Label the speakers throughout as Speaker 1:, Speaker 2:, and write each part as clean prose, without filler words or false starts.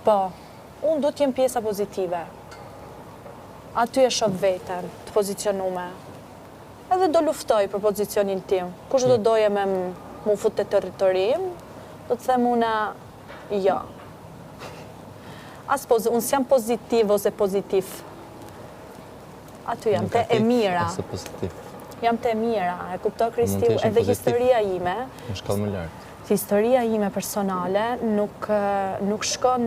Speaker 1: Po, unë do t'jem pjesa pozitive. Aty e shoh veten, të pozicionume. Edhe do luftoj për pozicionin tim. Kush do doje me mu fut të territorim, do të them una jo. Unë s'jam pozitiv ose pozitiv. Aty jam, te e mira. Jam te e mira, e kupto Kristi, edhe historia ime.
Speaker 2: Në shkallë më lartë.
Speaker 1: Historia ime personale nuk shkon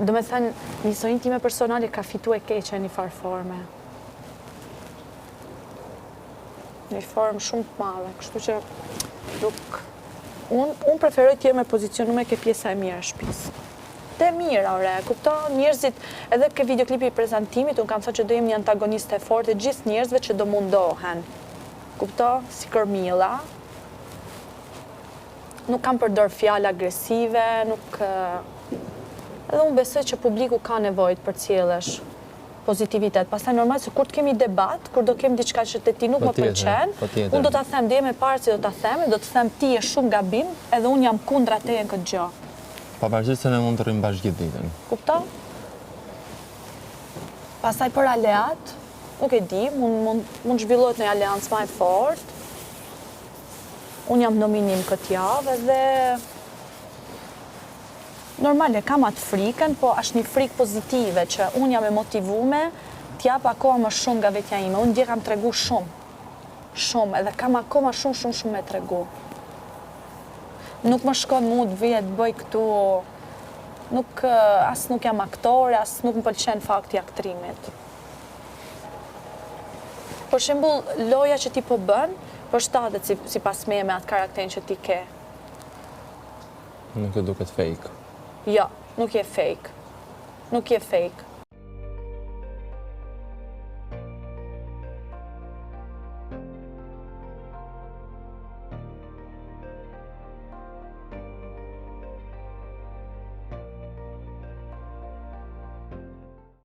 Speaker 1: do me thënë, historinë time personale ka fitu e keqe një farë forme. Një formë shumë të madhe, kështu që unë preferoj t'jem e pozicionume ke pjesa e mirë e shtëpisë. Te mira, ore, kupto, njerëzit, edhe ke videoklipi i prezantimit, unë kam thënë që do jem një antagoniste fort e gjithë njerëzve që do mundohen. Kupto, si Kërmila. Nuk kam përdor fjalë agresive, edhe unë besoj që publiku ka nevojë për cilësh pozitivitet. Pastaj normal se kur të kemi debat, kur do kemi diçka që te ti nuk më pëlqen, unë do ta them, do jem e parë që do ta them, do të them ti je shumë gabim, edhe unë jam kundra teje në këtë gjë.
Speaker 2: Pavarësisht se ne mund të rrim bashkë gjithë ditën.
Speaker 1: Kupton? Pastaj për aleat, nuk e di, mund zhvillohet një aleancë më e fortë. Unë jam nominim këtë javë edhe normale kam atë frikën, po është një frikë pozitive që unë jam e motivume t'jap akoma më shumë nga vetja ime. Unë dje kam tregu shumë, edhe kam akoma shumë me tregu. Nuk më shkon mu të vije të bëj këtu, as nuk jam aktore, as nuk më pëlqen fakti aktrimit. Për shembull, loja që ti po bën, përshtatet si pas me atë karakterin që ti ke.
Speaker 2: Nuk e duket fake.
Speaker 1: Jo, nuk je fake. Nuk je fake.